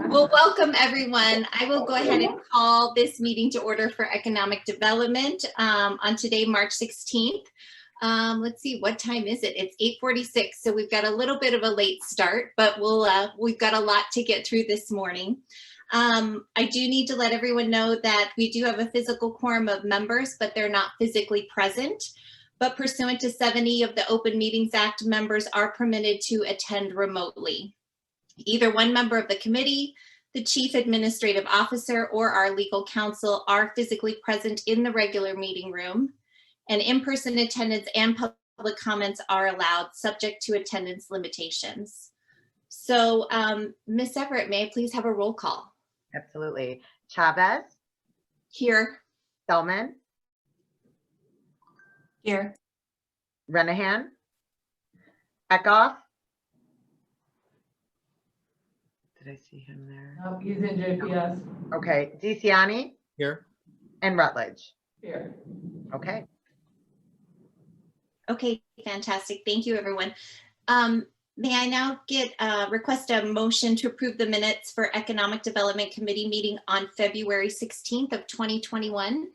Well, welcome everyone. I will go ahead and call this meeting to order for Economic Development on today, March 16th. Let's see, what time is it? It's 8:46, so we've got a little bit of a late start, but we've got a lot to get through this morning. I do need to let everyone know that we do have a physical quorum of members, but they're not physically present. But pursuant to 70 of the Open Meetings Act, members are permitted to attend remotely. Either one member of the committee, the chief administrative officer, or our legal counsel are physically present in the regular meeting room, and in-person attendance and public comments are allowed, subject to attendance limitations. So, Ms. Everett, may I please have a roll call? Absolutely. Chavez? Here. Selman? Here. Renahan? Eckhoff? Did I see him there? No, he's in JPS. Okay. DeCiani? Here. And Rutledge? Here. Okay. Okay, fantastic. Thank you, everyone. May I now request a motion to approve the minutes for Economic Development Committee meeting on February 16th of 2021?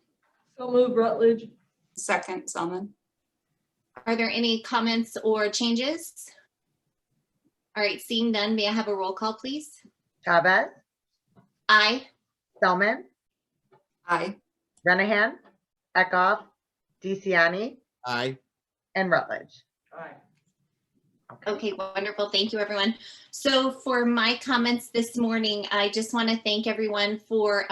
So moved, Rutledge. Second, Selman. Are there any comments or changes? All right, seeing none, may I have a roll call, please? Chavez? Aye. Selman? Aye. Renahan? Eckhoff? DeCiani? Aye. And Rutledge? Aye. Okay, wonderful. Thank you, everyone. So for my comments this morning, I just want to thank everyone for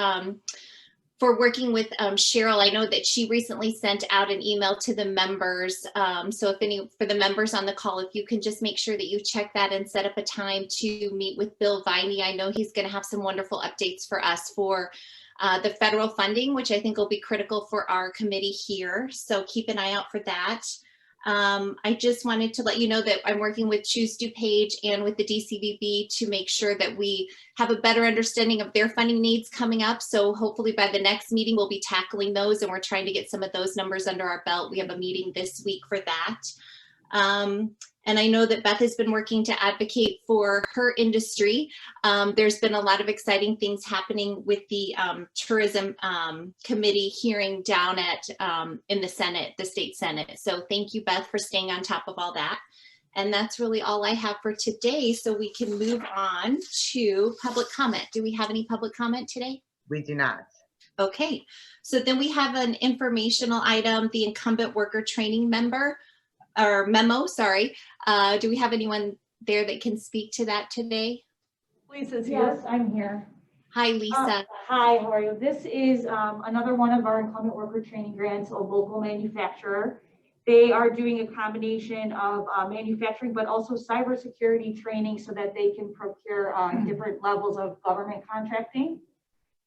working with Cheryl. I know that she recently sent out an email to the members. So for the members on the call, if you can just make sure that you check that and set up a time to meet with Bill Viney. I know he's going to have some wonderful updates for us for the federal funding, which I think will be critical for our committee here. So keep an eye out for that. I just wanted to let you know that I'm working with Choose DuPage and with the DCVB to make sure that we have a better understanding of their funding needs coming up. So hopefully by the next meeting, we'll be tackling those, and we're trying to get some of those numbers under our belt. We have a meeting this week for that. And I know that Beth has been working to advocate for her industry. There's been a lot of exciting things happening with the tourism committee hearing down at in the Senate, the state Senate. So thank you, Beth, for staying on top of all that. And that's really all I have for today. So we can move on to public comment. Do we have any public comment today? We do not. Okay, so then we have an informational item, the incumbent worker training memo, sorry. Do we have anyone there that can speak to that today? Lisa's here. Yes, I'm here. Hi, Lisa. Hi, how are you? This is another one of our incumbent worker training grants, a local manufacturer. They are doing a combination of manufacturing, but also cybersecurity training so that they can procure different levels of government contracting.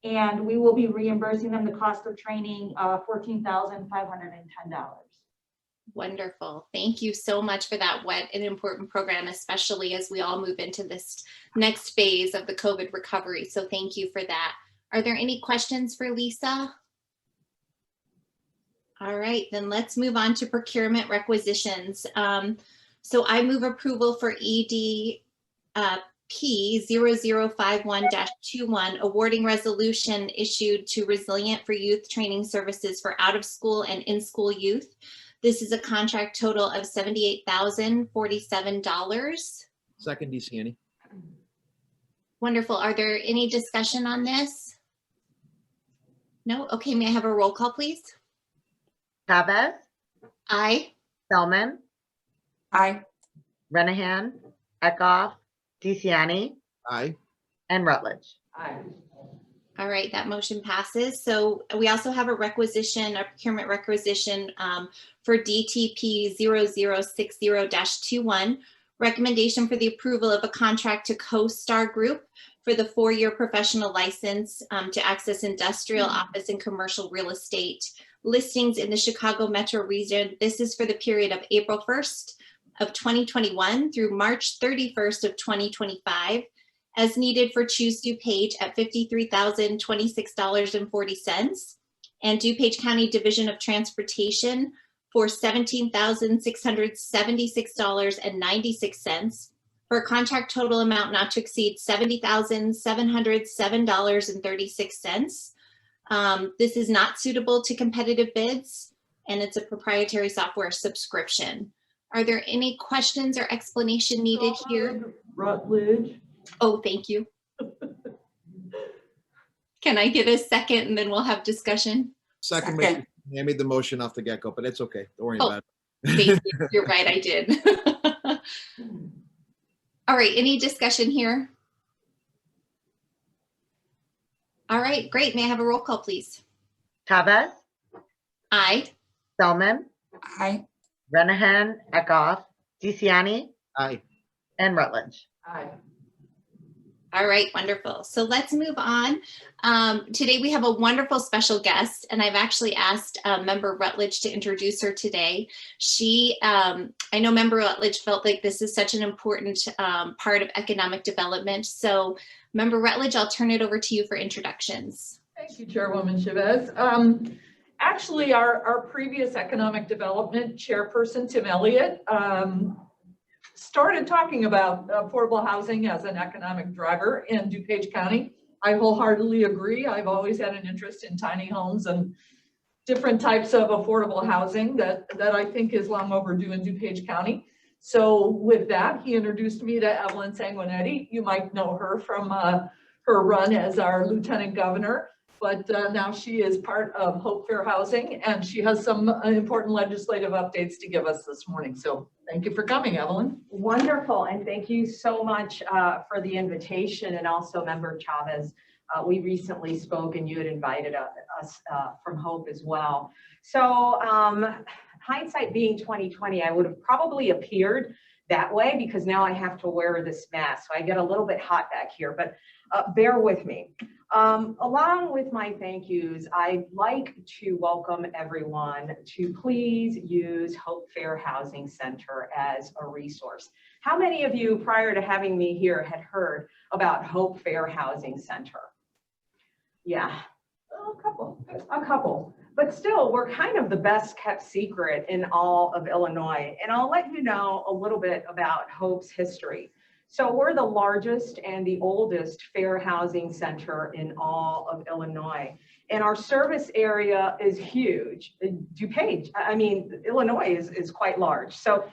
And we will be reimbursing them the cost of training, $14,510. Wonderful. Thank you so much for that an important program, especially as we all move into this next phase of the COVID recovery. So thank you for that. Are there any questions for Lisa? All right, then let's move on to procurement requisitions. So I move approval for EDP 0051-21, awarding resolution issued to Resilient for Youth Training Services for out of school and in-school youth. This is a contract total of $78,047. Second, DeCiani. Wonderful. Are there any discussion on this? No? Okay, may I have a roll call, please? Chavez? Aye. Selman? Aye. Renahan? Eckhoff? DeCiani? Aye. And Rutledge? Aye. All right, that motion passes. So we also have a procurement requisition for DTP 0060-21, recommendation for the approval of a contract to CoStar Group for the 4-year professional license to access industrial, office, and commercial real estate listings in the Chicago metro region. This is for the period of April 1st of 2021 through March 31st of 2025. As needed for Choose DuPage at $53,026.40, and DuPage County Division of Transportation for $17,676.96, for a contract total amount not to exceed $70,707.36. This is not suitable to competitive bids, and it's a proprietary software subscription. Are there any questions or explanation needed here? Rutledge. Oh, thank you. Can I get a second and then we'll have discussion? Second, Second. I made the motion off the get-go, but it's okay. Don't worry Oh. about it. Thank you. You're right, I did. All right, any discussion here? All right, great. May I have a roll call, please? Chavez, Aye. Selman, Aye. Renahan, Eckhoff, DeCiani, Aye. and Rutledge. Aye. All right, wonderful. So let's move on. Today we have a wonderful special guest, and I've actually asked Member Rutledge to introduce her today. I know Member Rutledge felt like this is such an important part of economic development. So Member Rutledge, I'll turn it over to you for introductions. Thank you, Chairwoman Chavez. Actually, our previous economic development chairperson, Tim Elliott, started talking about affordable housing as an economic driver in DuPage County. I wholeheartedly agree. I've always had an interest in tiny homes and different types of affordable housing that I think is long overdue in DuPage County. So with that, he introduced me to Evelyn Sanguinetti. You might know her from her run as our lieutenant governor, but now she is part of Hope Fair Housing, and she has some important legislative updates to give us this morning. So thank you for coming, Evelyn. Wonderful, and thank you so much for the invitation, and also Member Chavez. We recently spoke and you had invited us from Hope as well. So hindsight being 2020, I would have probably appeared that way because now I have to wear this mask. So I get a little bit hot back here, but bear with me. Along with my thank yous, I'd like to welcome everyone to please use Hope Fair Housing Center as a resource. How many of you prior to having me here had heard about Hope Fair Housing Center? Yeah, a couple, but still we're kind of the best kept secret in all of Illinois. And I'll let you know a little bit about Hope's history. So we're the largest and the oldest fair housing center in all of Illinois. And our service area is huge. DuPage, I mean, Illinois is quite large. So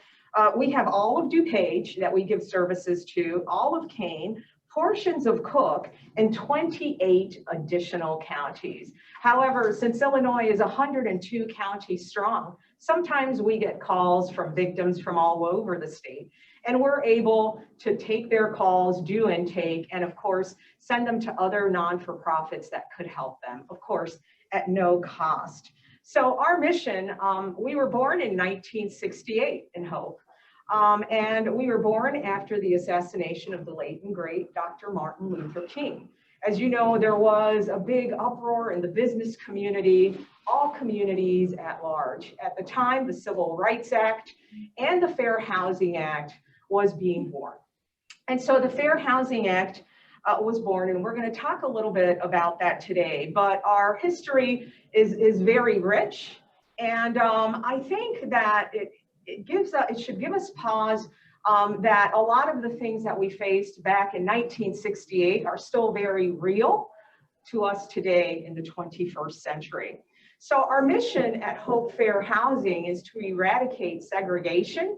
we have all of DuPage that we give services to, all of Kane, portions of Cook, and 28 additional counties. However, since Illinois is 102 counties strong, sometimes we get calls from victims from all over the state. And we're able to take their calls, do intake, and of course, send them to other non-for-profits that could help them, of course, at no cost. So our mission, we were born in 1968 in Hope. And we were born after the assassination of the late and great Dr. Martin Luther King. As you know, there was a big uproar in the business community, all communities at large. At the time, the Civil Rights Act and the Fair Housing Act was being born. And so the Fair Housing Act was born, and we're going to talk a little bit about that today. But our history is very rich, and I think that it should give us pause that a lot of the things that we faced back in 1968 are still very real to us today in the 21st century. So our mission at Hope Fair Housing is to eradicate segregation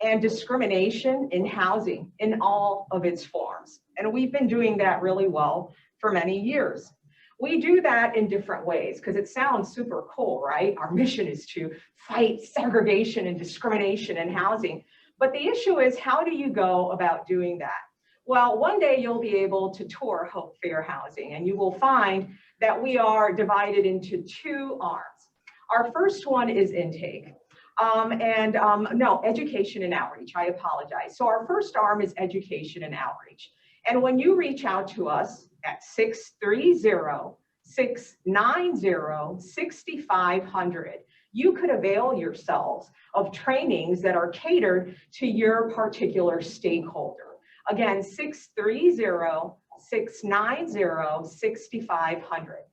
and discrimination in housing in all of its forms. And we've been doing that really well for many years. We do that in different ways because it sounds super cool, right? Our mission is to fight segregation and discrimination in housing. But the issue is, how do you go about doing that? Well, one day you'll be able to tour Hope Fair Housing, and you will find that we are divided into two arms. Our first one is intake. No, education and outreach, I apologize. So our first arm is education and outreach. And when you reach out to us at 630-690-6500, you could avail yourselves of trainings that are catered to your particular stakeholder. Again, 630-690-6500.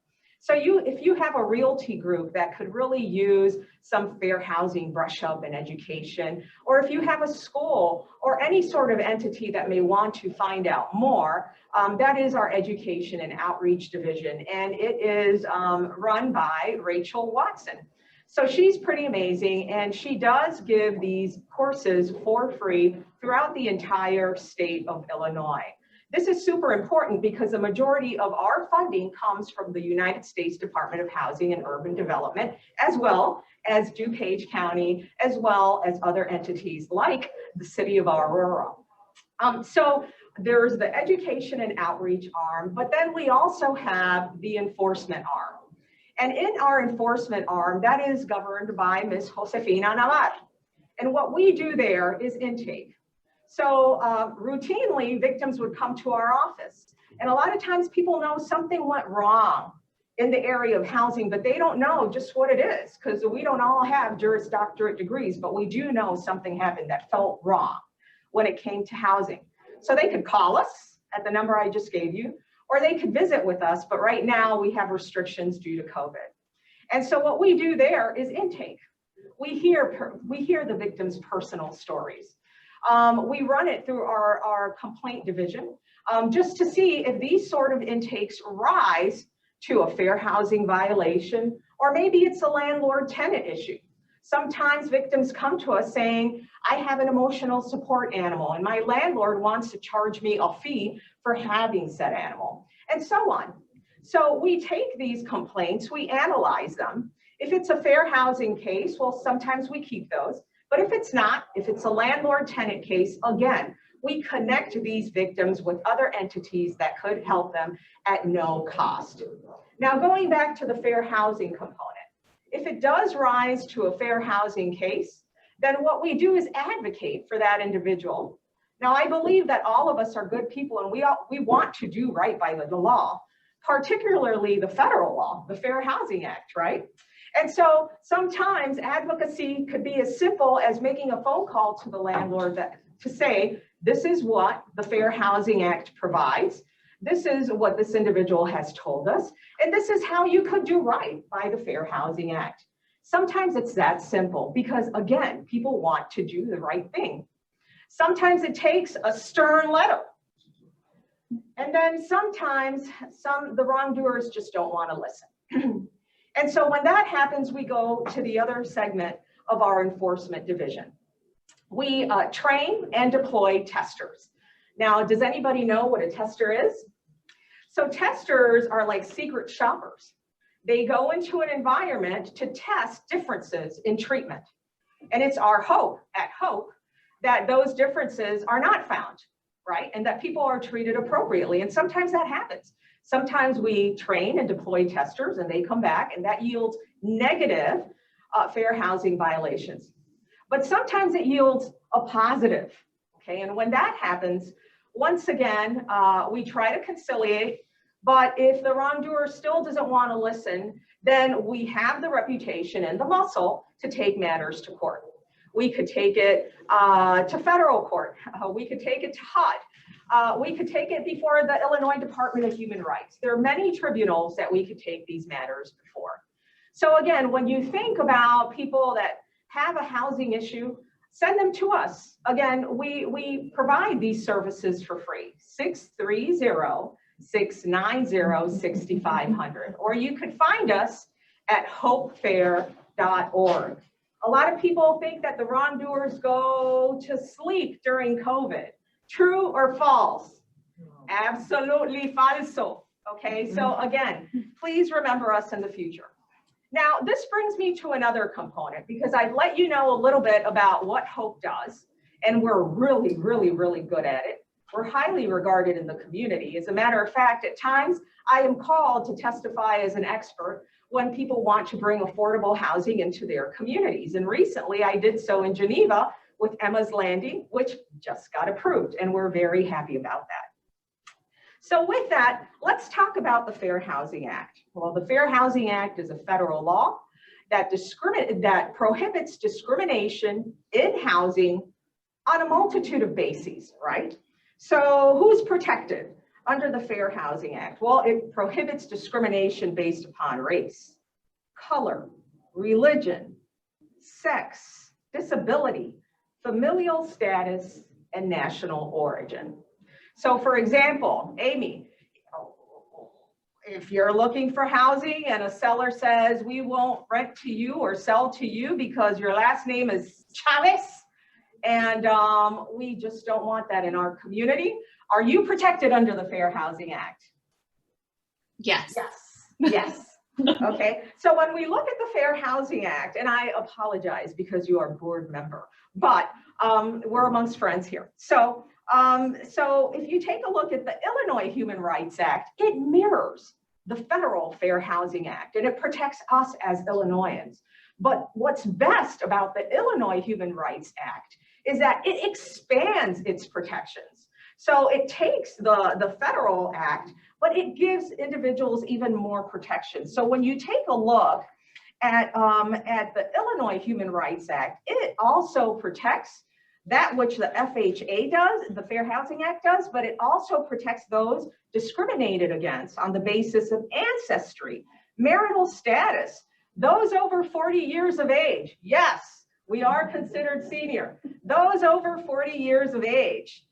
So if you have a realty group that could really use some fair housing brush up and education, or if you have a school or any sort of entity that may want to find out more, that is our education and outreach division. And it is run by Rachel Watson. So she's pretty amazing, and she does give these courses for free throughout the entire state of Illinois. This is super important because the majority of our funding comes from the United States Department of Housing and Urban Development, as well as DuPage County, as well as other entities like the city of Aurora. So there's the education and outreach arm, but then we also have the enforcement arm. And in our enforcement arm, that is governed by Ms. Josefina Navarre. And what we do there is intake. So routinely, victims would come to our office. And a lot of times people know something went wrong in the area of housing, but they don't know just what it is, because we don't all have Juris Doctorate degrees, but we do know something happened that felt wrong when it came to housing. So they could call us at the number I just gave you, or they could visit with us, but right now we have restrictions due to COVID. And so what we do there is intake. We hear the victims' personal stories. We run it through our complaint division just to see if these sort of intakes rise to a fair housing violation, or maybe it's a landlord-tenant issue. Sometimes victims come to us saying, I have an emotional support animal and my landlord wants to charge me a fee for having said animal, and so on. So we take these complaints, we analyze them. If it's a fair housing case, well, sometimes we keep those. But if it's not, if it's a landlord-tenant case, again, we connect these victims with other entities that could help them at no cost. Now, going back to the fair housing component, if it does rise to a fair housing case, then what we do is advocate for that individual. Now, I believe that all of us are good people and we want to do right by the law, particularly the federal law, the Fair Housing Act, right? And so sometimes advocacy could be as simple as making a phone call to the landlord to say, this is what the Fair Housing Act provides. This is what this individual has told us. And this is how you could do right by the Fair Housing Act. Sometimes it's that simple because, again, people want to do the right thing. Sometimes it takes a stern letter. And then sometimes the wrongdoers just don't want to listen. And so when that happens, we go to the other segment of our enforcement division. We train and deploy testers. Now, does anybody know what a tester is? So testers are like secret shoppers. They go into an environment to test differences in treatment. And it's our hope at Hope that those differences are not found, right? And that people are treated appropriately. And sometimes that happens. Sometimes we train and deploy testers and they come back and that yields negative fair housing violations. But sometimes it yields a positive, okay? And when that happens, once again, we try to conciliate, but if the wrongdoer still doesn't want to listen, then we have the reputation and the muscle to take matters to court. We could take it to federal court. We could take it to HUD. We could take it before the Illinois Department of Human Rights. There are many tribunals that we could take these matters before. So again, when you think about people that have a housing issue, send them to us. Again, we provide these services for free, 630-690-6500, or you could find us at hopefair.org. A lot of people think that the wrongdoers go to sleep during COVID. True or false? Absolutely falso. Okay, so again, please remember us in the future. Now, this brings me to another component because I've let you know a little bit about what Hope does, and we're really, really, really good at it. We're highly regarded in the community. As a matter of fact, at times, I am called to testify as an expert when people want to bring affordable housing into their communities. And recently, I did so in Geneva with Emma's Landing, which just got approved, and we're very happy about that. So with that, let's talk about the Fair Housing Act. Well, the Fair Housing Act is a federal law that prohibits discrimination in housing on a multitude of bases, right? So who's protected? under the Fair Housing Act? Well, it prohibits discrimination based upon race, color, religion, sex, disability, familial status, and national origin. So for example, Amy, if you're looking for housing and a seller says, we won't rent to you or sell to you because your last name is Chavez, and we just don't want that in our community, are you protected under the Fair Housing Act? Yes. Yes. Okay, so when we look at the Fair Housing Act, and I apologize because you are a board member, but we're amongst friends here. So if you take a look at the Illinois Human Rights Act, it mirrors the federal Fair Housing Act, and it protects us as Illinoisans. But what's best about the Illinois Human Rights Act is that it expands its protections. So it takes the federal act, but it gives individuals even more protection. So when you take a look at the Illinois Human Rights Act, it also protects that which the FHA does, the Fair Housing Act does, but it also protects those discriminated against on the basis of ancestry, marital status, those over 40 years of age. Yes, we are considered senior. Those over 40 years of age.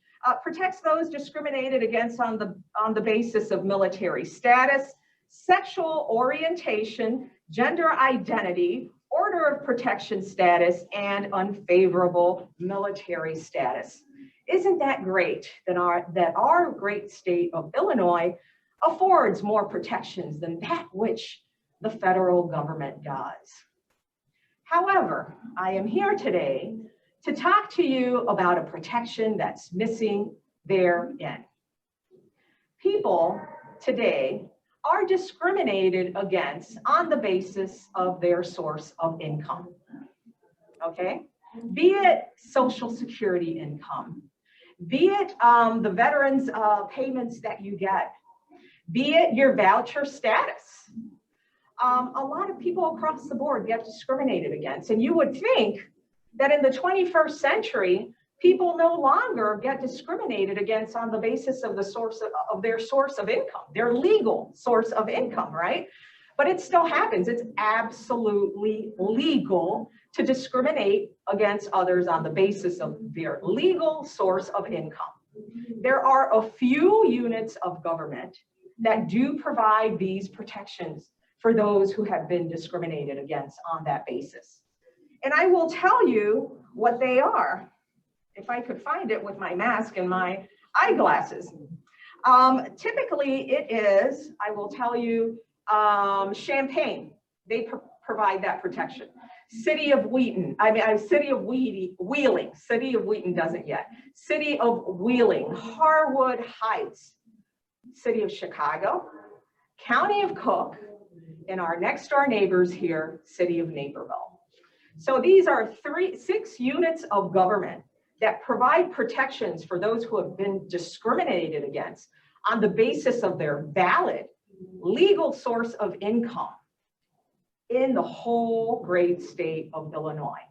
Protects those discriminated against on the basis of military status, sexual orientation, gender identity, order of protection status, and unfavorable military status. Isn't that great that our great state of Illinois affords more protections than that which the federal government does? However, I am here today to talk to you about a protection that's missing therein. People today are discriminated against on the basis of their source of income, okay? Be it Social Security income, be it the veterans payments that you get, be it your voucher status. A lot of people across the board get discriminated against, and you would think that in the 21st century, people no longer get discriminated against on the basis of the source of their source of income, their legal source of income, right? But it still happens. It's absolutely legal to discriminate against others on the basis of their legal source of income. There are a few units of government that do provide these protections for those who have been discriminated against on that basis. And I will tell you what they are, if I could find it with my mask and my eyeglasses. Typically it is, I will tell you, Champaign. They provide that protection. City of Wheaton, City of Wheeling. City of Wheaton doesn't yet. City of Wheeling, Harwood Heights, City of Chicago, County of Cook, and our next door neighbors here, City of Naperville. So these are 6 units of government that provide protections for those who have been discriminated against on the basis of their valid legal source of income in the whole great state of Illinois.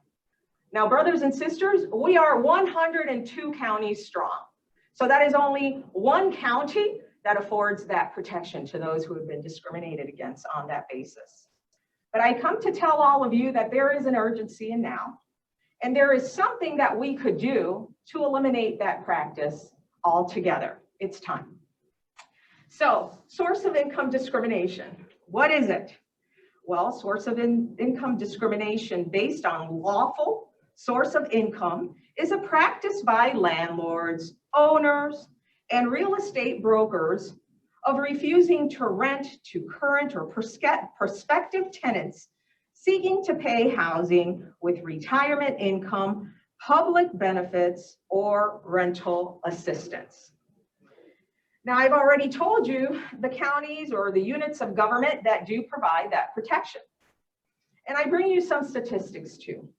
Now, brothers and sisters, we are 102 counties strong. So that is only one county that affords that protection to those who have been discriminated against on that basis. But I come to tell all of you that there is an urgency in now, and there is something that we could do to eliminate that practice altogether. It's time. So, source of income discrimination, what is it? Well, source of income discrimination based on lawful source of income is a practice by landlords, owners, and real estate brokers of refusing to rent to current or prospective tenants seeking to pay housing with retirement income, public benefits, or rental assistance. Now, I've already told you the counties or the units of government that do provide that protection. And I bring you some statistics too.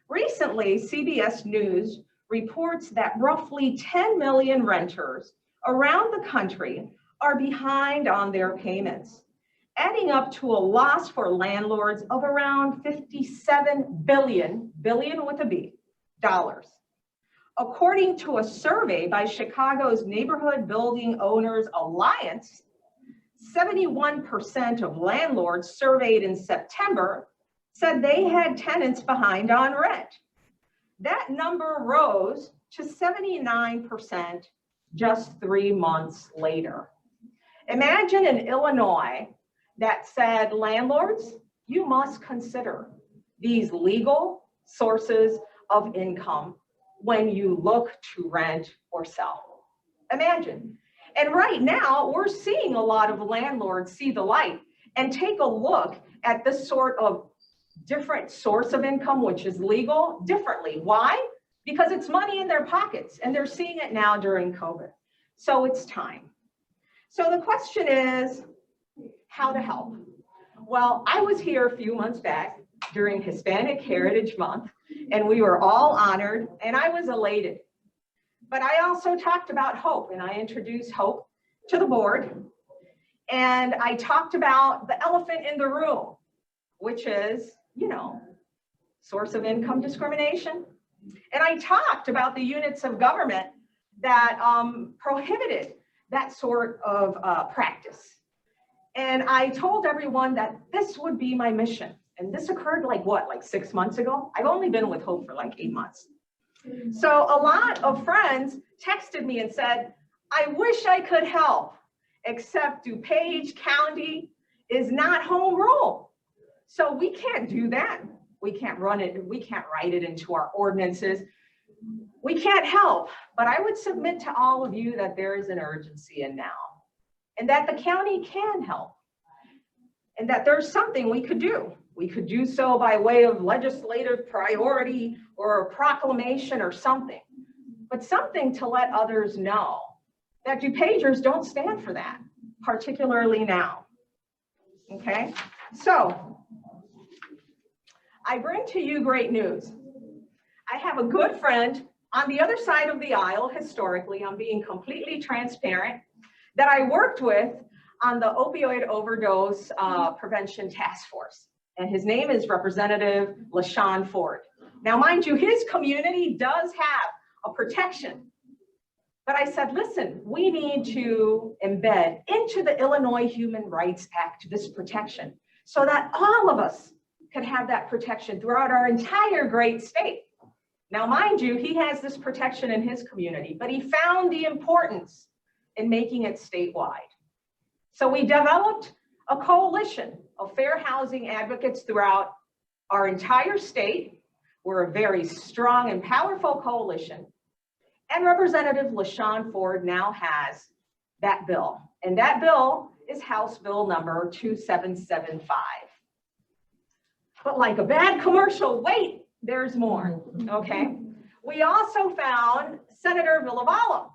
Recently, CBS News reports that roughly 10 million renters around the country are behind on their payments, adding up to a loss for landlords of around $57 billion with a B, dollars. According to a survey by Chicago's Neighborhood Building Owners Alliance, 71% of landlords surveyed in September said they had tenants behind on rent. That number rose to 79% just 3 months later. Imagine an Illinois that said, landlords, you must consider these legal sources of income when you look to rent or sell. Imagine. And right now, we're seeing a lot of landlords see the light and take a look at this sort of different source of income, which is legal, differently. Why? Because it's money in their pockets, and they're seeing it now during COVID. So it's time. So the question is, how to help? Well, I was here a few months back during Hispanic Heritage Month, and we were all honored, and I was elated. But I also talked about hope, and I introduced hope to the board. And I talked about the elephant in the room, which is, source of income discrimination. And I talked about the units of government that prohibited that sort of practice. And I told everyone that this would be my mission. And this occurred like 6 months ago? I've only been with Hope for like 8 months. So a lot of friends texted me and said, I wish I could help, except DuPage County is not home rule. So we can't do that. We can't run it. We can't write it into our ordinances. We can't help, but I would submit to all of you that there is an urgency in now, and that the county can help, and that there's something we could do. We could do so by way of legislative priority or a proclamation or something, but something to let others know that DuPagers don't stand for that, particularly now. Okay, so I bring to you great news. I have a good friend on the other side of the aisle, historically, I'm being completely transparent, that I worked with on the opioid overdose prevention task force. And his name is Representative LaShawn Ford. Now, mind you, his community does have a protection. But I said, listen, we need to embed into the Illinois Human Rights Act this protection so that all of us can have that protection throughout our entire great state. Now, mind you, he has this protection in his community, but he found the importance in making it statewide. So we developed a coalition of fair housing advocates throughout our entire state. We're a very strong and powerful coalition. And Representative LaShawn Ford now has that bill. And that bill is House Bill number 2775. But like a bad commercial, wait, there's more, okay? We also found Senator Villavala,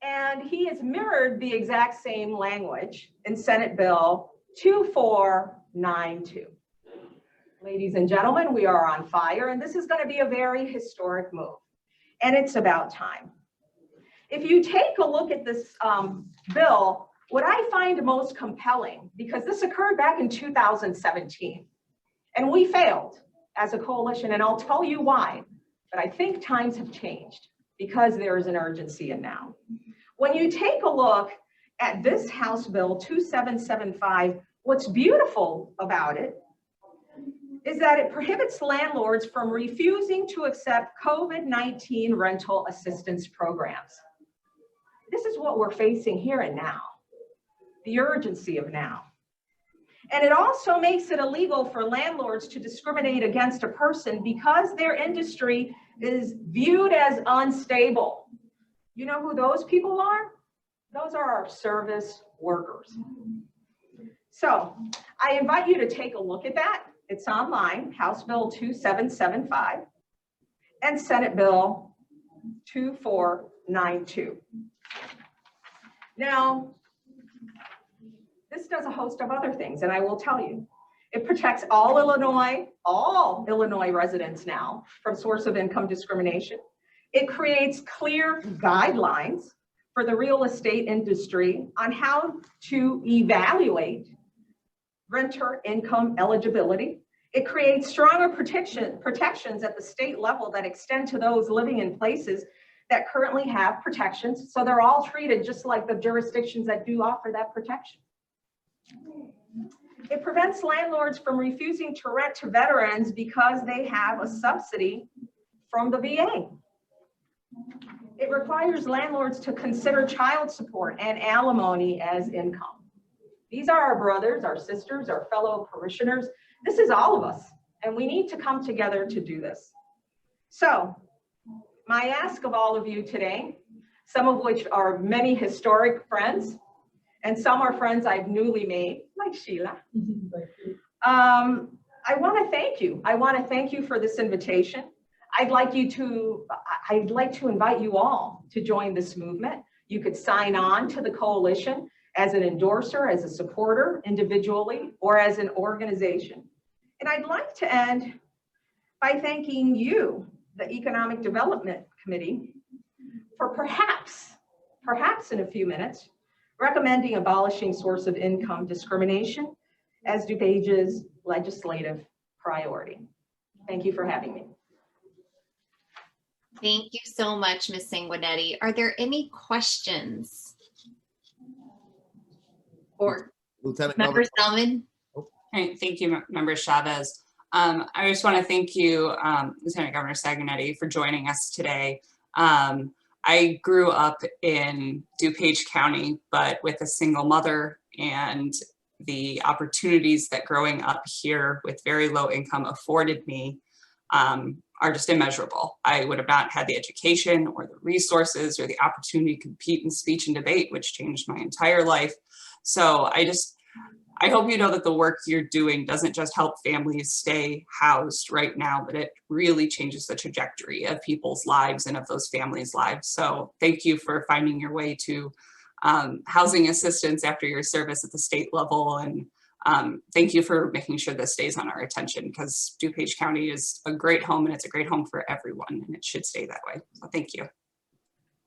and he has mirrored the exact same language in Senate Bill 2492. Ladies and gentlemen, we are on fire, and this is going to be a very historic move, and it's about time. If you take a look at this bill, what I find most compelling, because this occurred back in 2017, and we failed as a coalition, and I'll tell you why, but I think times have changed because there is an urgency in now. When you take a look at this House Bill 2775, what's beautiful about it is that it prohibits landlords from refusing to accept COVID-19 rental assistance programs. This is what we're facing here and now, the urgency of now. And it also makes it illegal for landlords to discriminate against a person because their industry is viewed as unstable. You know who those people are? Those are our service workers. So I invite you to take a look at that. It's online, House Bill 2775 and Senate Bill 2492. Now, this does a host of other things, and I will tell you. It protects all Illinois residents now from source of income discrimination. It creates clear guidelines for the real estate industry on how to evaluate renter income eligibility. It creates stronger protections at the state level that extend to those living in places that currently have protections. So they're all treated just like the jurisdictions that do offer that protection. It prevents landlords from refusing to rent to veterans because they have a subsidy from the VA. It requires landlords to consider child support and alimony as income. These are our brothers, our sisters, our fellow parishioners. This is all of us, and we need to come together to do this. So, my ask of all of you today, some of which are many historic friends, and some are friends I've newly made, like Sheila. I want to thank you. I want to thank you for this invitation. I'd like to invite you all to join this movement. You could sign on to the coalition as an endorser, as a supporter, individually, or as an organization. And I'd like to end by thanking you, the Economic Development Committee, for perhaps in a few minutes, recommending abolishing source of income discrimination as DuPage's legislative priority. Thank you for having me. Thank you so much, Ms. Sanguinetti. Are there any questions? Or Lieutenant Member Governor. Selman? Hey, thank you, Member Chavez. I just want to thank you, Lieutenant Governor Sanguinetti, for joining us today. I grew up in DuPage County, but with a single mother, and the opportunities that growing up here with very low income afforded me are just immeasurable. I would have not had the education or the resources or the opportunity to compete in speech and debate, which changed my entire life. So I hope you know that the work you're doing doesn't just help families stay housed right now, but it really changes the trajectory of people's lives and of those families' lives. So thank you for finding your way to housing assistance after your service at the state level. And thank you for making sure this stays on our attention, because DuPage County is a great home, and it's a great home for everyone, and it should stay that way. So thank you.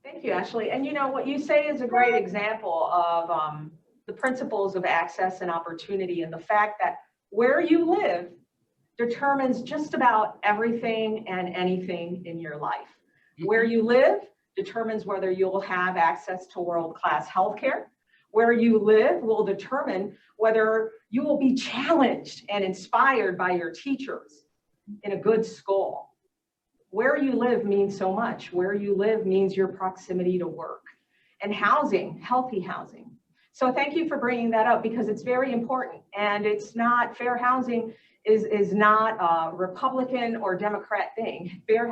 Thank you, Ashley. And you know, what you say is a great example of the principles of access and opportunity, and the fact that where you live determines just about everything and anything in your life. Where you live determines whether you'll have access to world-class healthcare. Where you live will determine whether you will be challenged and inspired by your teachers in a good school. Where you live means so much. Where you live means your proximity to work and housing, healthy housing. So thank you for bringing that up, because it's very important, and it's not, fair housing is not a Republican or Democrat thing. Fair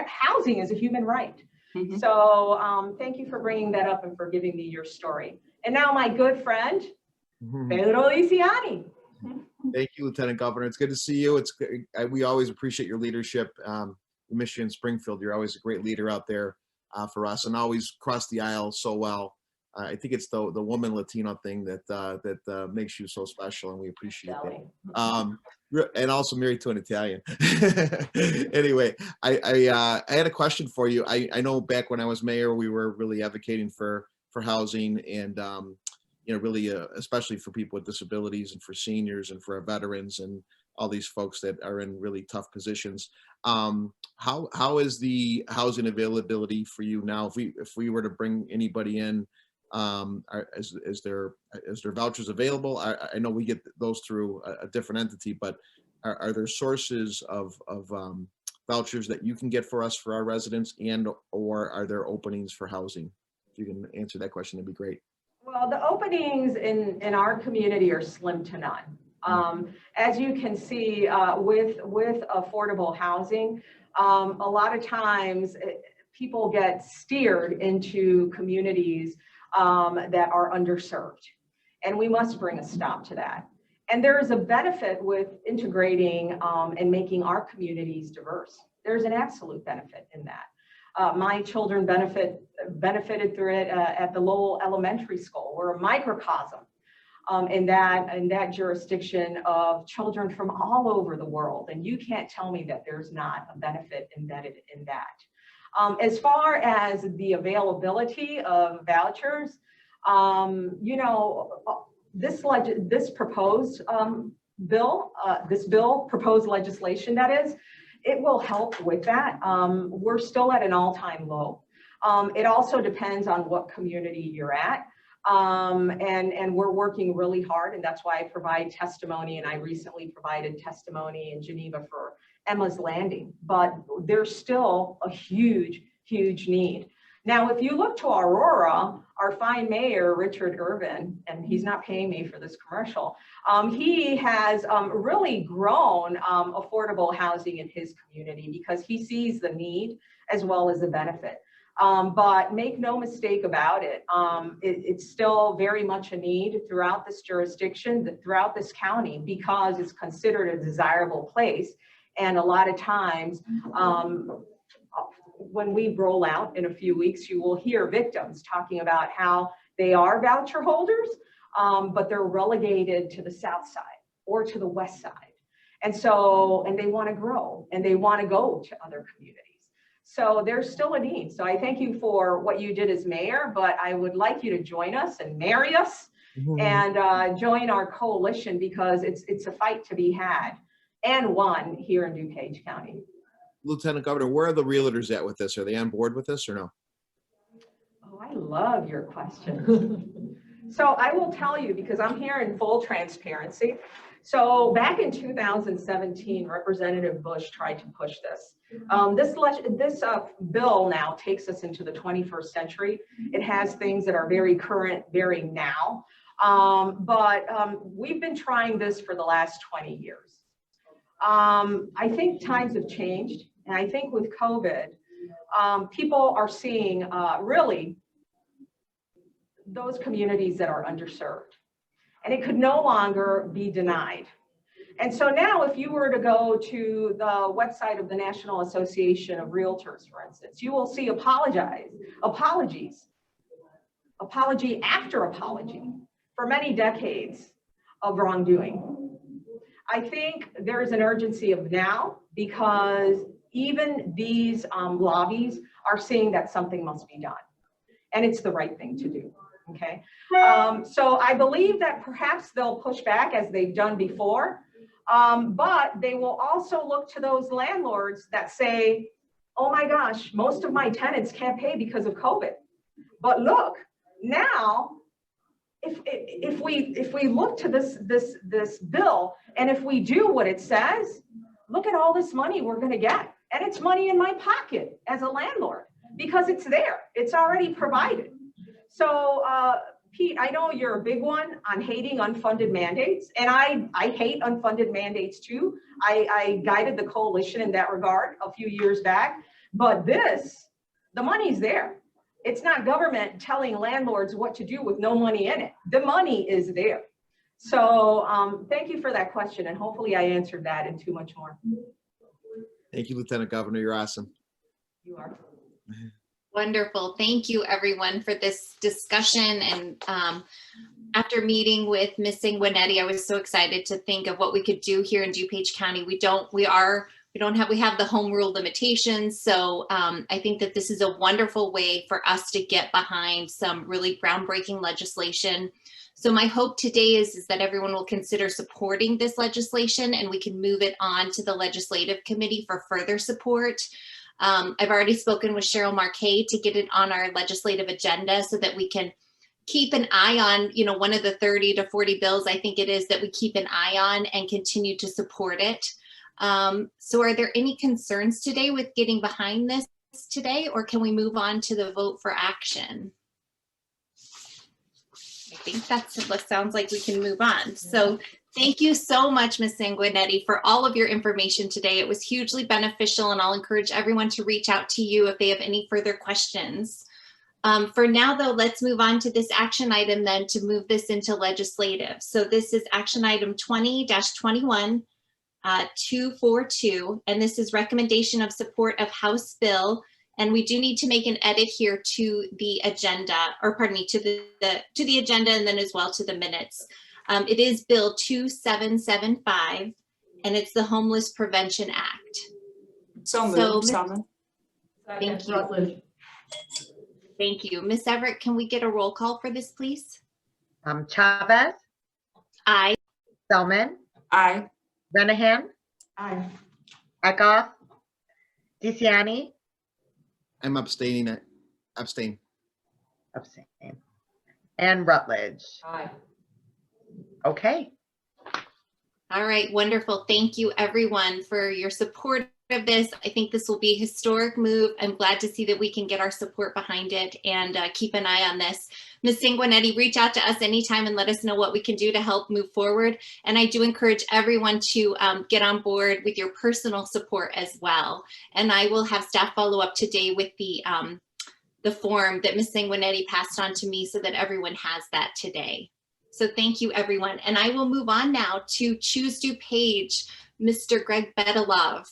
housing is a human right. Mm-hmm. So thank you for bringing that up and for giving me your story. And now my good friend, Pedro Lisiani. Thank you, Lieutenant Governor. It's good to see you. We always appreciate your leadership. We miss you in Springfield. You're always a great leader out there for us, and always cross the aisle so well. I think it's the woman Latino thing that makes you so special, and we appreciate that. And also married to an Italian. Anyway, I had a question for you. I know back when I was mayor, we were really advocating for housing, and you know, really especially for people with disabilities and for seniors and for our veterans and all these folks that are in really tough positions. How is the housing availability for you now? If we were to bring anybody in, is there vouchers available? I know we get those through a different entity, but are there sources of vouchers that you can get for us, for our residents, and or are there openings for housing? If you can answer that question, that'd be great. Well, the openings in our community are slim to none. As you can see, with affordable housing, a lot of times people get steered into communities that are underserved, and we must bring a stop to that. And there is a benefit with integrating and making our communities diverse. There's an absolute benefit in that. My children benefited through it at the Lowell Elementary School. We're a microcosm in that jurisdiction of children from all over the world, and you can't tell me that there's not a benefit embedded in that. As far as the availability of vouchers, you know, this proposed bill, proposed legislation that is, it will help with that. We're still at an all-time low. It also depends on what community you're at. And we're working really hard, and that's why I provide testimony, and I recently provided testimony in Geneva for Emma's Landing, but there's still a huge need. Now, if you look to Aurora, our fine mayor, Richard Irvin, and he's not paying me for this commercial, he has really grown affordable housing in his community because he sees the need as well as the benefit. But make no mistake about it, it's still very much a need throughout this jurisdiction, throughout this county, because it's considered a desirable place. And a lot of times, when we roll out in a few weeks, you will hear victims talking about how they are voucher holders, but they're relegated to the south side or to the west side. And they want to grow and they want to go to other communities. So there's still a need. So I thank you for what you did as mayor, but I would like you to join us and marry us and join our coalition, because it's a fight to be had and won here in DuPage County. Lieutenant Governor, where are the realtors at with this? Are they on board with this or no? Oh, I love your question. So I will tell you, because I'm here in full transparency. So back in 2017, Representative Bush tried to push this. This bill now takes us into the 21st century. It has things that are very current, very now. But we've been trying this for the last 20 years. I think times have changed. And I think with COVID, people are seeing really those communities that are underserved. And it could no longer be denied. And so now if you were to go to the website of the National Association of Realtors, for instance, you will see apologies, apology after apology for many decades of wrongdoing. I think there is an urgency of now, because even these lobbies are seeing that something must be done, and it's the right thing to do. Okay, so I believe that perhaps they'll push back as they've done before, but they will also look to those landlords that say, oh my gosh, most of my tenants can't pay because of COVID. But look, now, if we look to this bill, and if we do what it says, look at all this money we're going to get. And it's money in my pocket as a landlord, because it's there. It's already provided. So, Pete, I know you're a big one on hating unfunded mandates, and I hate unfunded mandates too. I guided the coalition in that regard a few years back, but the money's there. It's not government telling landlords what to do with no money in it. The money is there. So thank you for that question, and hopefully I answered that and too much more. Thank you, Lieutenant Governor. You're awesome. You are. Wonderful. Thank you, everyone, for this discussion. And after meeting with Ms. Sanguinetti, I was so excited to think of what we could do here in DuPage County. We have the home rule limitations. So I think that this is a wonderful way for us to get behind some really groundbreaking legislation. So my hope today is that everyone will consider supporting this legislation, and we can move it on to the Legislative Committee for further support. I've already spoken with Cheryl Marquet to get it on our legislative agenda so that we can keep an eye on, one of the 30 to 40 bills, I think it is, that we keep an eye on and continue to support it. So are there any concerns today with getting behind this today, or can we move on to the vote for action? I think that's what sounds like we can move on. So thank you so much, Ms. Sanguinetti, for all of your information today. It was hugely beneficial, and I'll encourage everyone to reach out to you if they have any further questions. For now, though, let's move on to this action item then to move this into legislative. So this is action item 20-21. 242, and this is recommendation of support of House Bill, and we do need to make an edit here to the agenda, or pardon me, to the agenda, and then as well to the minutes. It is Bill 2775, and it's the Homeless Prevention Act. So moved, Salmon. Thank you. Thank you. Ms. Everett, can we get a roll call for this, please? Chavez, Aye. Selman, Aye. Renahan, Aye. Eckhoff, DeCiani, I'm abstaining. Abstain. abstain, and Rutledge. Aye. Okay. All right, wonderful. Thank you, everyone, for your support of this. I think this will be a historic move. I'm glad to see that we can get our support behind it and keep an eye on this. Ms. Sanguinetti, reach out to us anytime and let us know what we can do to help move forward. And I do encourage everyone to get on board with your personal support as well. And I will have staff follow up today with the form that Ms. Sanguinetti passed on to me so that everyone has that today. So thank you, everyone. And I will move on now to Choose DuPage, Mr. Greg Bedalov.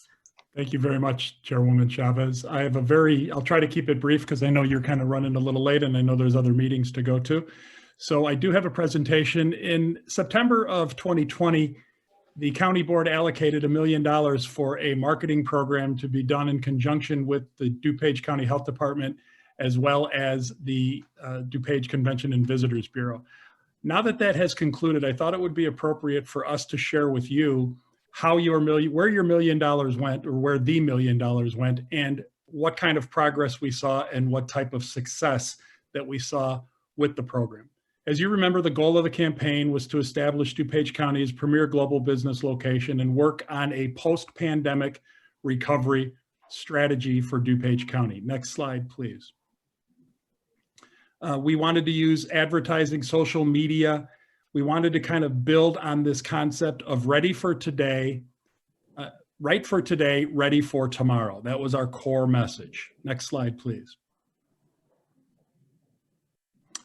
Thank you very much, Chairwoman Chavez. I'll try to keep it brief because I know you're kind of running a little late and I know there's other meetings to go to. So I do have a presentation. In September of 2020, the county board allocated $1 million for a marketing program to be done in conjunction with the DuPage County Health Department, as well as the DuPage Convention and Visitors Bureau. Now that that has concluded, I thought it would be appropriate for us to share with you where your $1 million went, or where the $1 million went, and what kind of progress we saw and what type of success that we saw with the program. As you remember, the goal of the campaign was to establish DuPage County's premier global business location and work on a post-pandemic recovery strategy for DuPage County. Next slide, please. We wanted to use advertising, social media. We wanted to kind of build on this concept of ready for today, right for today, ready for tomorrow. That was our core message. Next slide, please.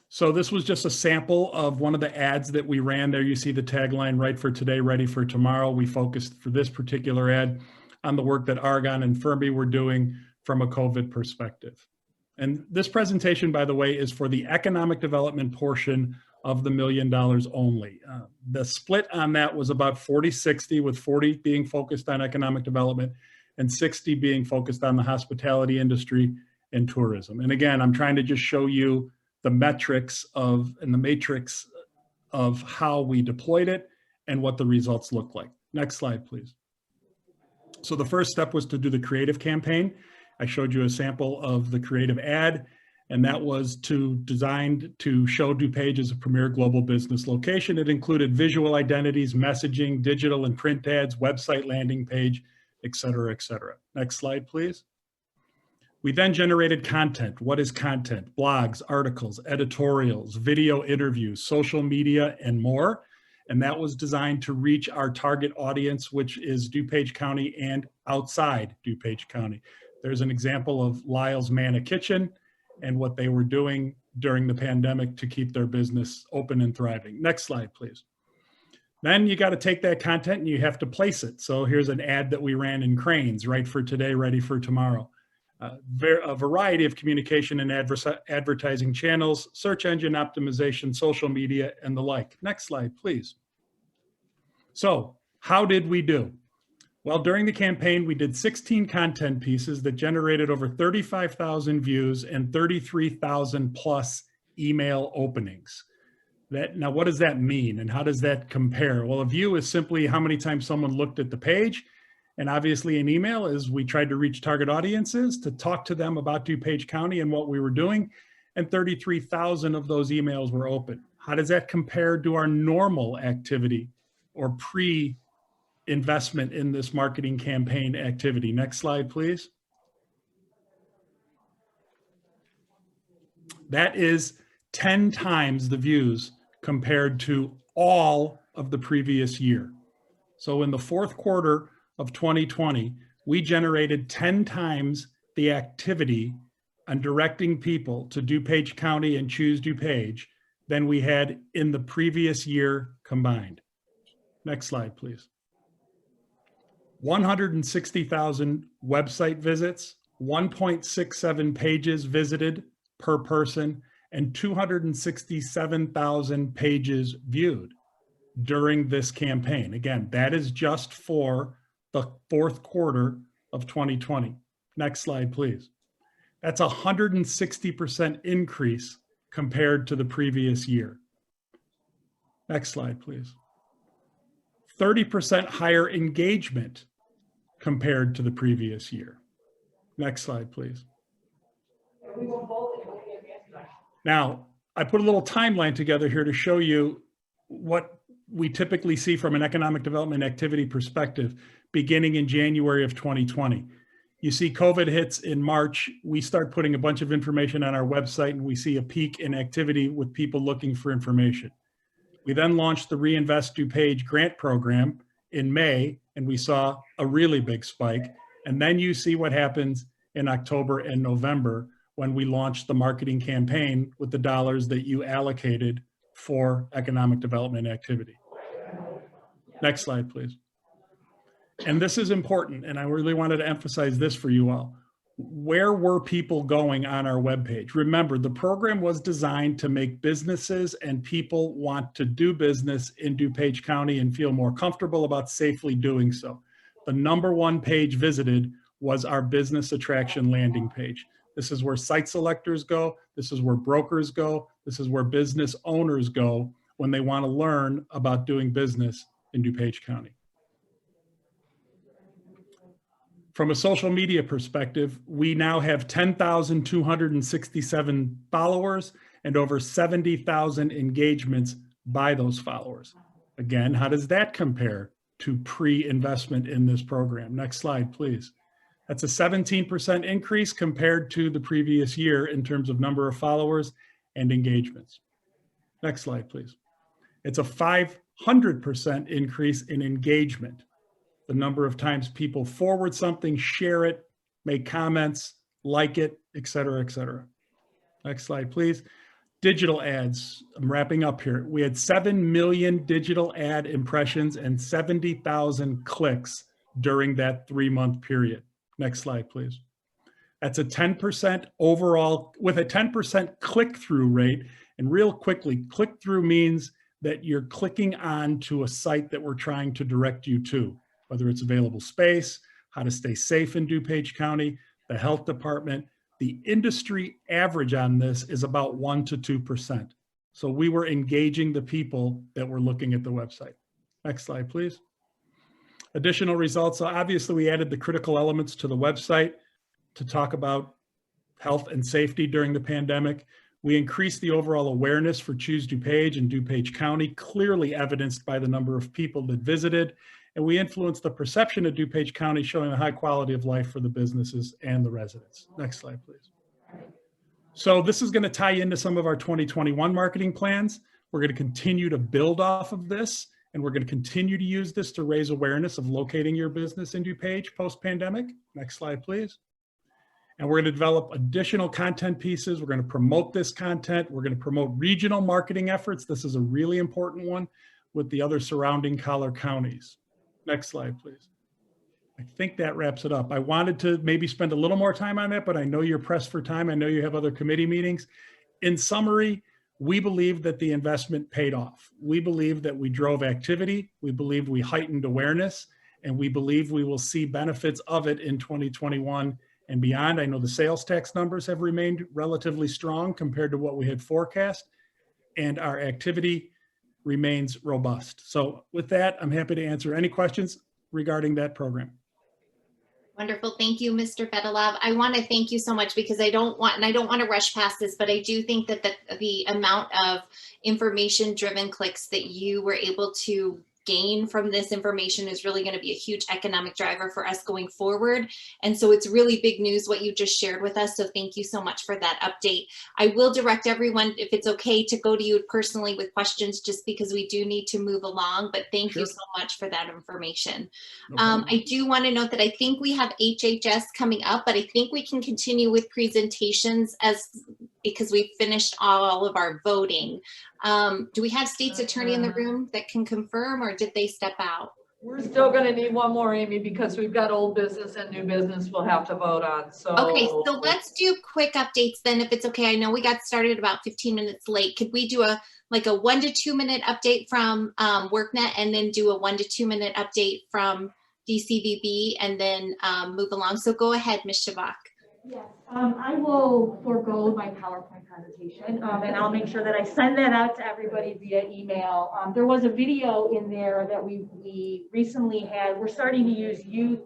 So this was just a sample of one of the ads that we ran. There you see the tagline, right for today, ready for tomorrow. We focused for this particular ad on the work that Argonne and Fermi were doing from a COVID perspective. And this presentation, by the way, is for the economic development portion of the $1 million only. The split on that was about 40-60, with 40 being focused on economic development and 60 being focused on the hospitality industry and tourism. And again, I'm trying to just show you the metrics and the matrix of how we deployed it and what the results look like. Next slide, please. So the first step was to do the creative campaign. I showed you a sample of the creative ad, and that was designed to show DuPage as a premier global business location. It included visual identities, messaging, digital and print ads, website landing page, et cetera, et cetera. Next slide, please. We then generated content. What is content? Blogs, articles, editorials, video interviews, social media, and more. And that was designed to reach our target audience, which is DuPage County and outside DuPage County. There's an example of Lyle's Manna Kitchen and what they were doing during the pandemic to keep their business open and thriving. Next slide, please. Then you got to take that content and you have to place it. So here's an ad that we ran in Cranes, right for today, ready for tomorrow. A variety of communication and advertising channels, search engine optimization, social media, and the like. Next slide, please. So how did we do? Well, during the campaign, we did 16 content pieces that generated over 35,000 views and 33,000 plus email openings. Now, what does that mean and how does that compare? Well, a view is simply how many times someone looked at the page. And obviously an email is we tried to reach target audiences to talk to them about DuPage County and what we were doing. And 33,000 of those emails were open. How does that compare to our normal activity or pre-investment in this marketing campaign activity? Next slide, please. That is 10 times the views compared to all of the previous year. So in the fourth quarter of 2020, we generated 10 times the activity on directing people to DuPage County and Choose DuPage than we had in the previous year combined. Next slide, please. 160,000 website visits, 1.67 pages visited per person, and 267,000 pages viewed during this campaign. Again, that is just for the fourth quarter of 2020. Next slide, please. That's a 160% increase compared to the previous year. Next slide, please. 30% higher engagement compared to the previous year. Next slide, please. Now, I put a little timeline together here to show you what we typically see from an economic development activity perspective beginning in January of 2020. You see COVID hits in March. We start putting a bunch of information on our website and we see a peak in activity with people looking for information. We then launched the Reinvest DuPage grant program in May, and we saw a really big spike. And then you see what happens in October and November when we launched the marketing campaign with the dollars that you allocated for economic development activity. Next slide, please. And this is important, and I really wanted to emphasize this for you all. Where were people going on our webpage? Remember, the program was designed to make businesses and people want to do business in DuPage County and feel more comfortable about safely doing so. The #1 page visited was our business attraction landing page. This is where site selectors go. This is where brokers go. This is where business owners go when they want to learn about doing business in DuPage County. From a social media perspective, we now have 10,267 followers and over 70,000 engagements by those followers. Again, how does that compare to pre-investment in this program? Next slide, please. That's a 17% increase compared to the previous year in terms of number of followers and engagements. Next slide, please. It's a 500% increase in engagement. The number of times people forward something, share it, make comments, like it, et cetera, et cetera. Next slide, please. Digital ads, I'm wrapping up here. We had 7 million digital ad impressions and 70,000 clicks during that 3-month period. Next slide, please. That's a 10% overall, with a 10% click-through rate. And real quickly, click-through means that you're clicking on to a site that we're trying to direct you to, whether it's available space, how to stay safe in DuPage County, the health department. The industry average on this is about 1 to 2%. So we were engaging the people that were looking at the website. Next slide, please. Additional results. So obviously we added the critical elements to the website to talk about health and safety during the pandemic. We increased the overall awareness for Choose DuPage in DuPage County, clearly evidenced by the number of people that visited. And we influenced the perception of DuPage County, showing a high quality of life for the businesses and the residents. Next slide, please. So this is going to tie into some of our 2021 marketing plans. We're going to continue to build off of this, and we're going to continue to use this to raise awareness of locating your business in DuPage post-pandemic. Next slide, please. And we're going to develop additional content pieces. We're going to promote this content. We're going to promote regional marketing efforts. This is a really important one with the other surrounding collar counties. Next slide, please. I think that wraps it up. I wanted to maybe spend a little more time on that, but I know you're pressed for time. I know you have other committee meetings. In summary, we believe that the investment paid off. We believe that we drove activity. We believe we heightened awareness, and we believe we will see benefits of it in 2021 and beyond. I know the sales tax numbers have remained relatively strong compared to what we had forecast, and our activity remains robust. So with that, I'm happy to answer any questions regarding that program. Wonderful. Thank you, Mr. Bedalov. I want to thank you so much because I don't want to rush past this, but I do think that the amount of information-driven clicks that you were able to gain from this information is really going to be a huge economic driver for us going forward. And so it's really big news what you just shared with us. So thank you so much for that update. I will direct everyone, if it's okay, to go to you personally with questions, just because we do need to move along. But thank you so much for that information. I do want to note that I think we have HHS coming up, but I think we can continue with presentations because we finished all of our voting. Do we have state's attorney in the room that can confirm, or did they step out? We're still going to need one more, Amy, because we've got old business and new business we'll have to vote on. So okay, so let's do quick updates then, if it's okay. I know we got started about 15 minutes late. Could we do a 1 to 2 minute update from WorkNet, and then do a 1 to 2 minute update from DCVB, and then move along? So go ahead, Ms. Shavak. Yes, I will forego my PowerPoint presentation, and I'll make sure that I send that out to everybody via email. There was a video in there that we recently had. We're starting to use youth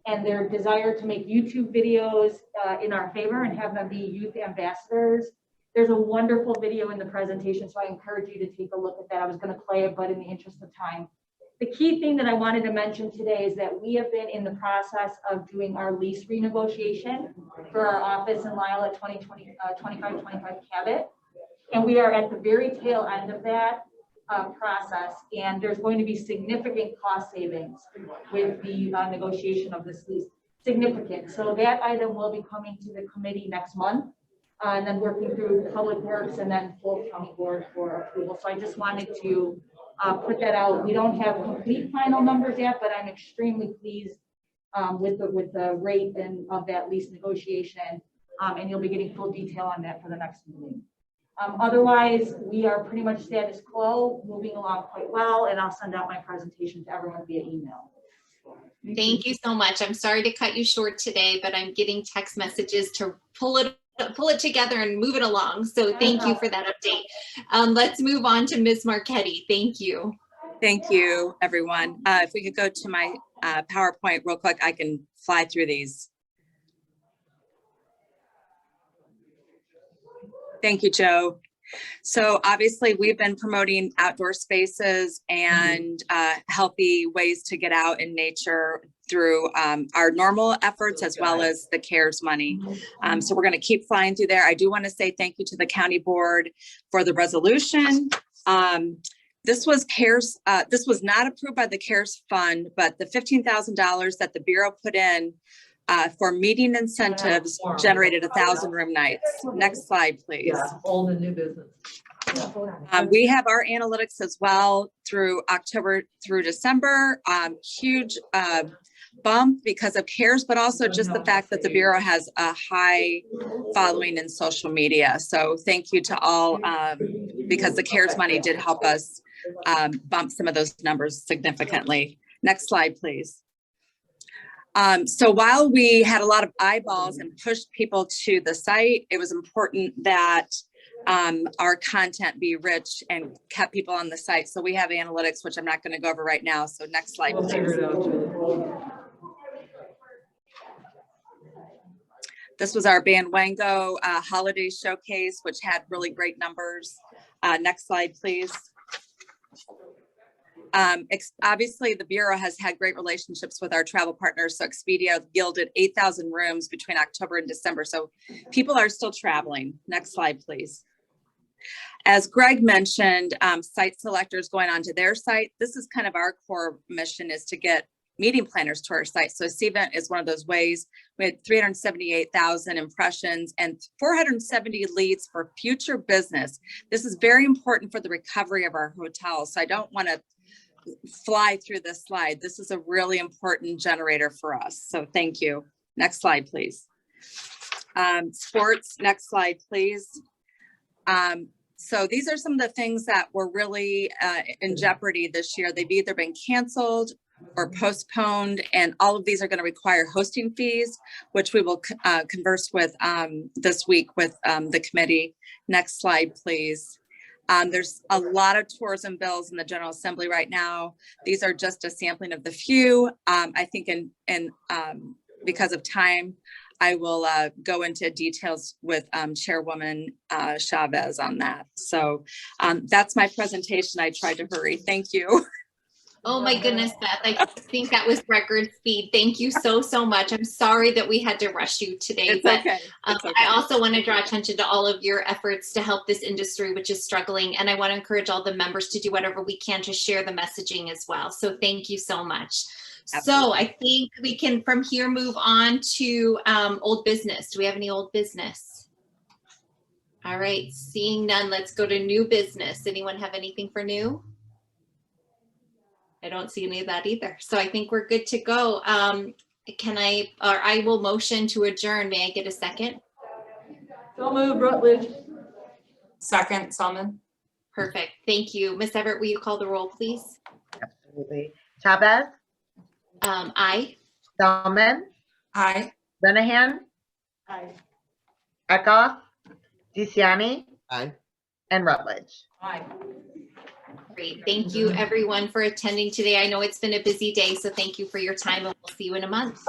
and their desire to make YouTube videos in our favor and have them be youth ambassadors. There's a wonderful video in the presentation, so I encourage you to take a look at that. I was going to play it, but in the interest of time. The key thing that I wanted to mention today is that we have been in the process of doing our lease renegotiation for our office in Lisle at 2525 Cabot. And we are at the very tail end of that process. And there's going to be significant cost savings with the negotiation of this lease. Significant. So that item will be coming to the committee next month. And then working through Public Works and then full county board for approval. So I just wanted to put that out. We don't have complete final numbers yet, but I'm extremely pleased with the rate of that lease negotiation. And you'll be getting full detail on that for the next meeting. Otherwise, we are pretty much status quo, moving along quite well, and I'll send out my presentation to everyone via email. Thank you so much. I'm sorry to cut you short today, but I'm getting text messages to pull it together and move it along. So thank you for that update. Let's move on to Ms. Marchetti. Thank you. Thank you, everyone. If we could go to my PowerPoint real quick, I can fly through these. Thank you, Joe. So obviously we've been promoting outdoor spaces and healthy ways to get out in nature through our normal efforts as well as the CARES money. So we're going to keep flying through there. I do want to say thank you to the county board for the resolution. This was CARES. This was not approved by the CARES fund, but the $15,000 that the Bureau put in for meeting incentives generated 1,000 room nights. Next slide, please. Yeah, old and new business. We have our analytics as well through October through December. Huge bump because of CARES, but also just the fact that the Bureau has a high following in social media. So thank you to all because the CARES money did help us bump some of those numbers significantly. Next slide, please. So while we had a lot of eyeballs and pushed people to the site, it was important that our content be rich and kept people on the site. So we have analytics, which I'm not going to go over right now. So next slide, We'll please. figure it out, Julie. This was our Bandwango holiday showcase, which had really great numbers. Next slide, please. Obviously, the Bureau has had great relationships with our travel partners. So Expedia yielded 8,000 rooms between October and December. So people are still traveling. Next slide, please. As Greg mentioned, site selectors going onto their site. This is kind of our core mission, is to get meeting planners to our site. So Cvent is one of those ways. We had 378,000 impressions and 470 leads for future business. This is very important for the recovery of our hotels. So I don't want to fly through this slide. This is a really important generator for us. So thank you. Next slide, please. Sports, next slide, please. So these are some of the things that were really in jeopardy this year. They've either been canceled or postponed, and all of these are going to require hosting fees, which we will converse with this week with the committee. Next slide, please. There's a lot of tourism bills in the General Assembly right now. These are just a sampling of the few. I think because of time, I will go into details with Chairwoman Chavez on that. So that's my presentation. I tried to hurry. Thank you. Oh my goodness, Beth. I think that was record speed. Thank you so, so much. I'm sorry that we had to rush you today, It's but okay. It's okay. I also want to draw attention to all of your efforts to help this industry, which is struggling. And I want to encourage all the members to do whatever we can to share the messaging as well. So thank you so much. Absolutely. So I think we can from here move on to old business. Do we have any old business? All right, seeing none, let's go to new business. Anyone have anything for new? I don't see any of that either. So I think we're good to go. I will motion to adjourn. May I get a second? So moved, Rutledge. Second, Salmon. Perfect. Thank you. Ms. Everett, will you call the roll, please? Absolutely. Chavez, Aye. Salmon, Aye. Renahan, Aye. Eckhoff, DeCiani, Aye. and Rutledge. Aye. Great. Thank you, everyone, for attending today. I know it's been a busy day, so thank you for your time, and we'll see you in a month.